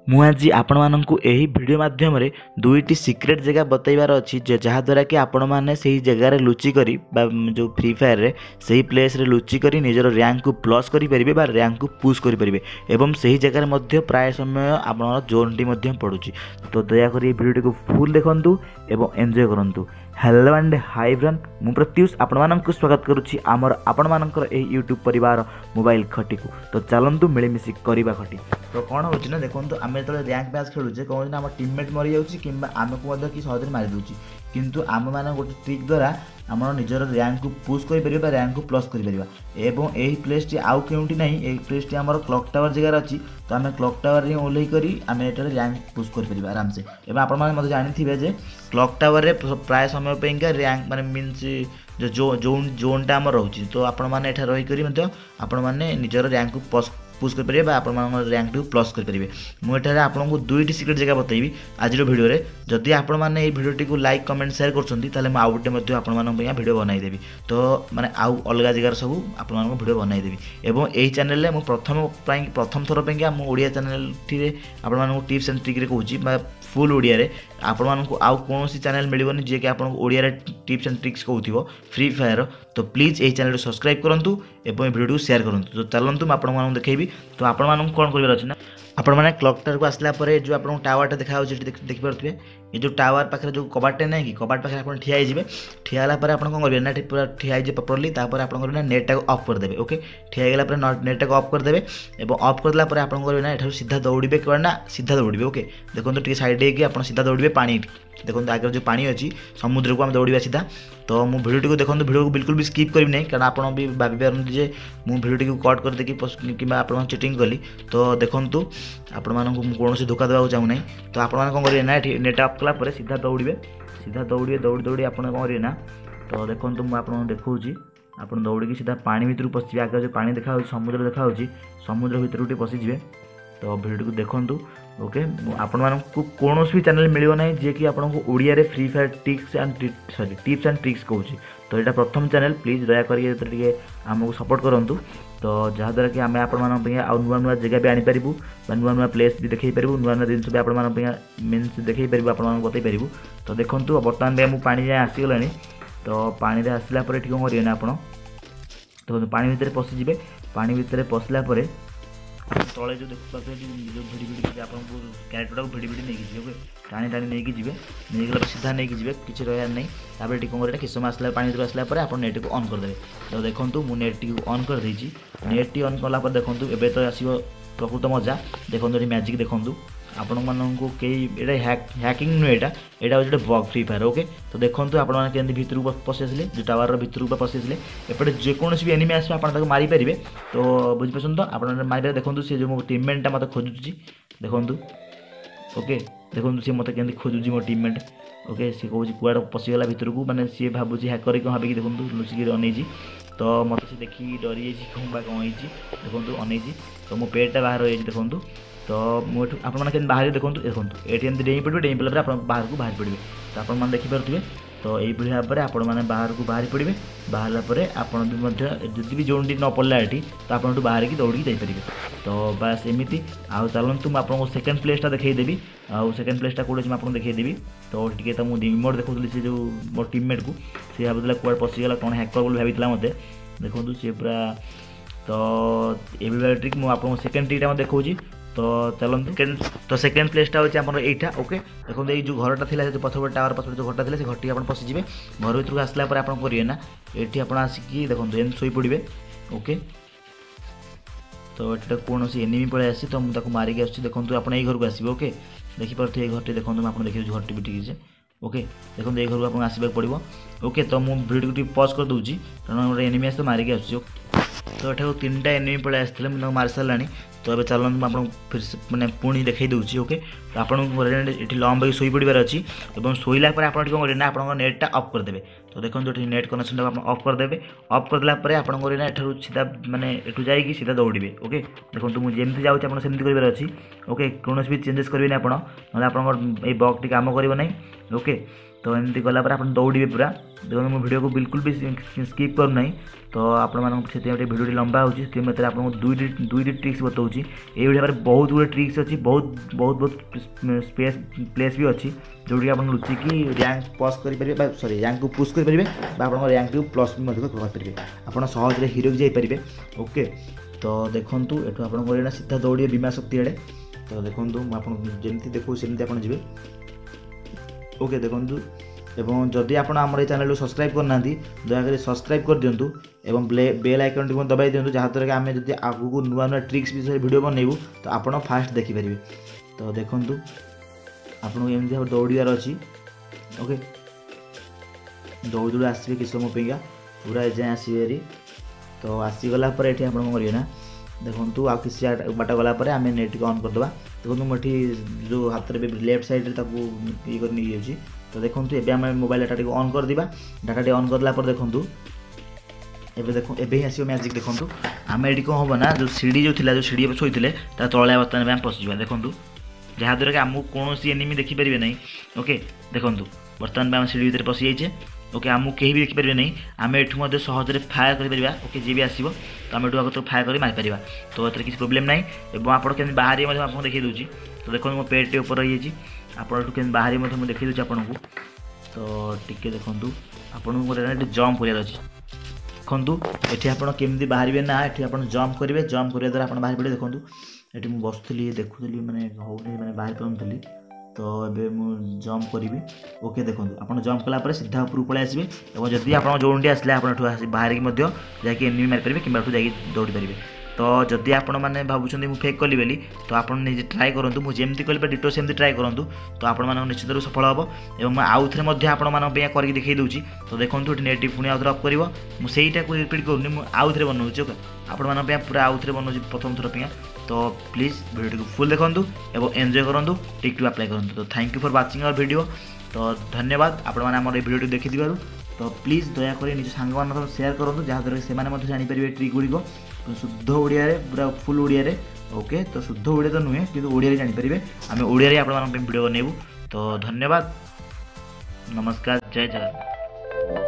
ମୁଁ ଆଜି ଆପଣମାନଙ୍କୁ ଏହି ଭିଡ଼ିଓ ମାଧ୍ୟମରେ ଦୁଇଟି ସିକ୍ରେଟ୍ ଜାଗା ବତାଇବାର ଅଛି ଯାହାଦ୍ୱାରା କି ଆପଣମାନେ ସେହି ଜାଗାରେ ଲୁଚିକରି ବା ଯେଉଁ ଫ୍ରି ଫାୟାରରେ ସେହି ପ୍ଲେସ୍ରେ ଲୁଚିକରି ନିଜର ର୍ୟାଙ୍କକୁ ପ୍ଲସ୍ କରିପାରିବେ ବା ର୍ୟାଙ୍କକୁ ପୁଶ୍ କରିପାରିବେ ଏବଂ ସେହି ଜାଗାରେ ମଧ୍ୟ ପ୍ରାୟ ସମୟ ଆପଣଙ୍କର ଜୋନ୍ଟି ମଧ୍ୟ ପଡ଼ୁଛି। ତ ଦୟାକରି ଏହି ଭିଡ଼ିଓଟିକୁ ଫୁଲ୍ ଦେଖନ୍ତୁ ଏବଂ ଏନ୍ଜୟ କରନ୍ତୁ। हेलो एंड हाय फ्रेंड मु प्रत्युष आपको स्वागत करुच्ची आमर आपणमानकर एही यूट्यूब परिवार मोबाइल खटी को। तो चलतु मिलमिशि करवा खटी। तो कौन हो देखो आम जो रैंक मैच खेलुचे कौन आम टीममेट मरी जाऊँगी कि आमको कि सहज मारी दूसरी किंतु आम मान गोटे ट्रिक द्वारा आम निजर रैंक को पुश कर रैंक को प्लस कर यही प्लेस टी आउ क्योंटी ना यही प्लेस टी आम क्लॉक टावर जगार अच्छी। तो आम क्लॉक टावर ओल्ल आम ये रैंक पुश कर आराम से। एवं आप जानी जे क्लॉक टावर प्राय समय पर रैंक माने मीन्स जो जोनटा आम रोचे तो आपण मैंने रहीकर आपण मैंने निजर रैंक को पुश करेंगे आप रैंक टू प्लस करेंगे। मुझे आपको दुईटी सिक्रेट जगह बतेबी आज भिडियो रे। जदि आपण मैंने ये भिडियोटी को लाइक कमेंट शेयर कर आउ गोटे आपण भिडियो बनईदेवी। तो माने आउ अलग जगार सब आपण भिडियो बनईदेवी। एवं यही चैनल में प्रथम थर पर ओडिया चैनल टी आपको टिप्स एंड ट्रिक कहूँ फुल ओडिया रे आपण को आउ कौन चैनल मिलबनी जे कि आपको ओडिया रे टिप्स एंड ट्रिक्स कहूँ फ्री फायर। तो प्लीज यही चैनल सब्सक्राइब करूँ एवं भिडियो को शेयर करूँ। तो चलतु मैं देखी। तो आपण मानक कौन कर अच्छे ना आपण मैंने क्लॉक टावर को आसला जो आपको टावर देखा देखिपे ये जो टावर पाखे जो कबाटे ना कि कबाट पाखे आप ठियाजे ठियाला आप कौन करेंगे ना पूरा ठियाजे प्रॉपर्ली तापर आप नेट टाक ऑफ करदे। ओके ठियागला नेट टाक ऑफ करदे और ऑफ करदेला आप ना ये सीधा दौड़े कौन ना सीधा दौड़े। ओके देखो टे साइड आप सीधा दौड़े पानी देखो आगे जो पानी अच्छी समुद्र को आम दौड़ा सीधा। तो मु भिडियो देखो भिडियो को बिल्कुल भी स्किप करी नहीं कारण आप भी भाभी पारती जे मु भिडियो को कट कर देकी कि आप चिटिंग कली। तो देखूँ आपण मानक कौन धोखा देवाक चाहूँ ना। तो आप कौन करेंगे ना नेट ऑफ कला सीधा दौड़े दौड़ी दौड़ी आप कौन करेंगे ना। तो देखो मुझे देखा आप दौड़ी सीधा पानी भितर पशिजे आगे जो पानी देखा समुद्र देखा समुद्र भितर पशिजे। तो भिडियो को देखूँ। ओके आपण मानक कौन भी चैनल मिल ना जे कि आपको ओडिया रे free fire tips and tricks कहूँ। तो यहाँ प्रथम चैनल प्लीज दयाकोरी आमको सपोर्ट करूँ। तो जहाँद्वारा कि आम आपण आउ नुआ नुआ जगह भी आनीपारू नुआ नुआ प्लेस भी देखी पारू नुआ नुआ जिन भी आपण मीन्स देखी पारू आप बतई पारू। तो देखूँ बर्तमान भी मुझे पानी जाए आसीगला। तो पानी में आसला ठीक कौन करेंगे ना आप तो पानी भितर पशिजे पानी भितर पशिला तले जो देखा जो भिड़ी भिड़ी आपको क्यारेक्टर को भिड़ी भिड़ी नहीं जी टाणी टाणी नहीं जी नहीं गला सीधा नहीं जी किसी रहा नहीं। तापर टी कौन किस समय आसला पानी आसला आप नेट को ऑन करदे। तो देखूँ मुझे नेट टी ऑन कर देती नेट टी ऑन कला देखूँ एवं तो आसो प्रकृत मजा देखो ये मैजिक देखूँ आपण मानू कई हैकिंग नुहे यहाँ हूँ बग फ्री फायर। ओके तो देखो आपके भितर को पशि आसे जो टावर भितर को पशि आसे एपटे जेकोसी भी एनिमी आस मारी पारे। तो बुझीपार तो आप मारे देखो सी जो मो टीममेट मत खोजुची देखूँ। ओके देखो सी मत के खोजुची मो टीममेट। ओके सी कौन कुआड़ पशिगला भितर को मैंने सी भावुँ हैकर कौन भाई देखो लुचिक अनईजी। तो मत से देखी डरी कौन बा कौन देखो अनईजी। तो मो पेटटा बाहर रही देखूँ। तो मुझे आपने बाहर देखो देखो ये डेई पड़े डेई पड़ा आप बाहर को बाहर पड़े। तो आप देखिपे। तो यही भाव में आपण मैंने बाहर को बाहरी पड़े बाहर आपड़ी भी जोन न पड़ा ये तो आप बाहर की दौड़ी जापर। तो बास एमती आउ चलतु मुझे आपको सेकेंड प्लेसटा देखईदेवी आउ सेकेंड प्लेसटा कौन आपको देखईदेवी। तो टी तो मुझे इमोट देखुली से जो मो टीममेट को सी भावुला कुआड़ पशिगला कौन हैकर बोली भाई मत देखो सी पूरा। तो ये ट्रिक मुझे सेकेंड ट्रिकटा देखा। तो चलते तो सेकेंड प्लेसटा होची आपन एटा। ओके देखो ये जो घरटा थिला जो पथर टावर पथर जो घरटा थिला से घरटी आप पशिजे घर भर को आसला आप करेंगे ना ये आप आसिकी देखो एम शोई पड़े। ओके तो ये कौन सी एनिमी पड़े आसी तो मुझे मारिक आस देखो आप घर को आसवे। ओके देखिपे ये घरटी देखो आप देखिए घरटी भी ठीक है। ओके देखो ये घर को आपको आसवाक पड़ो। ओके तो मुझे भिडियो को पज कर दूसरी कारण गोटे एनिमी आस मारिक आस। तो ये तीन टा एनिमी पड़े आसते मुझे मारी सारा। तो ये चलते आपको फिर मैंने पुणी देखई दूसरी। ओके तो आपको ये लंबा शोई पड़ार अच्छी और शोला कौन करेंगे ना आप नेटा ऑफ करदे। तो देखो ये नेट कनेक्शन आप ऑफ करदे ऑफ करदेला आपको ना ये सीधा मानने एठू जाकि सीधा दौड़े। ओके देखो मुझे जमी जाऊँगी आप सेमती करार अच्छी। ओके कौन भी चेंजेस करेंगे आप बग टी कम कर। ओके तो एमती गलापर आप दौड़े पूरा देखो मो वीडियो को बिल्कुल भी स्किप करना तो आपटे भिडियो लंबा हो आपको दुईटी ट्रिक्स बताऊँगी ये भिडियो बहुत गुड ट्रिक्स अच्छी बहुत बहुत बहुत स्पेस प्लेस भी अच्छी जोटी आप लुचिकी रैंक पॉज करेंगे सॉरी रैंक को पुश करेंगे आप रैंक को प्लस भी करेंगे आप सहज हीरो की जापरेंगे ओके। तो देखूँ एठू आप सीधा दौड़े बीमा शक्ति आड़े तो देखूँ जमी देखो सेमती आप जी ओके देखूँ एवं जदि आपण आम चैनल सब्सक्राइब करना दयाकोरी सब्सक्राइब कर दिंतु एवं बेल आइकन टी दबाई दिंतु जहाँद्वारा कि आम जब आगू नुआ नुआ ट्रिक्स विषय वीडियो बनइबू तो आपड़ फास्ट देखिपारे। तो देखूँ आपको एमती भाव दौड़ार अच्छी ओके दौड़ दौड़ आसवे किस समय पेगा पूरा एजाएँ आसवे तो आसीगला ये आप करेंगे देखो आ किसी बाट गलापर आम नेट को ऑन करदे देखो मुझे जो हाथ में लेफ्ट साइड ये कर नहीं जाऊँगी तो देखो ये आम मोबाइल डाटा टी ऑन कर दिबा डाटा टी ऑन करला देखूँ एबे देखो एबे ही आसो मैजिक देखूँ आम ये कौन हम ना जो सीढ़ी जो थी जो सीढ़ी शोते तले बर्तमान आम पशिजा देखूँ जहाँद्वारा कि आमको कौन एनिमी देखिपारे ना ओके देखूँ बर्तमान आम सीढ़ी भितर पशि जाइए ओके आमको कहीं भी देखिपारे ना आम एठू सहजरे फायर कर ओके जी भी आसो तो आम एठू फायर कर मारिपर तो ये किसी प्रोब्लेम ना और आप बाहर आपको देखी दूसरी तो देखो मो पेट टे ऊपर रही आपको केमी बाहर मुझे देखी दूसरी आपको तो टिके देखूँ आपको गोटे जम्प करार अच्छे देखूँ ये आप केमी बाहर ना ये आप जम्प करेंगे जम्प करने द्वारा आप बाहर पड़े देखूँ ये मुझे बसुली देखुली मैंने मैंने बाहर पाऊँगी तो ये मुझे जम्प करी ओके देखो आप जम्प कलापर सीधा ऊपर पलि आसवे और जदि आप जोड़ी आसले आप बाहर की एनिमी मारिपारे कि दौड़ी पारे। तो जदि आपण मैंने भावुं मुझे फेक कली बोली तो आप निजे ट्राए करूँ मुझे जमी कल डिटो सेमती ट्राए करूँ तो आपण निश्चित रूप सफल हम और आउ थे आपंप करके देखी दूसरी तो देखो ये नेट पुणी आउ थे अफ कर मुझे रिपीट करूनी मुझे आउ थे बनाऊँगी ओके आपण पूरा आउ थे बनाऊँगी प्रथम थर पे तो प्लीज वीडियो को फुल देखूँ और एंजॉय करूँ टिक टू अप्लाई करूँ। तो thank you for watching our video तो धन्यवाद आपण मैंने वीडियो देखी तो प्लीज दयाक निज सांग मान सेयार करूँ जहाँद्वारा से जानीपर ट्रिक गुड़िक शुद्ध ओडिया पूरा फुल ओडिया ओके तो शुद्ध ओडिया तो नुहे कि ओडिया जानीपर आम ओडिया आप वीडियो बनइबू। तो धन्यवाद नमस्कार जय जगन्नाथ।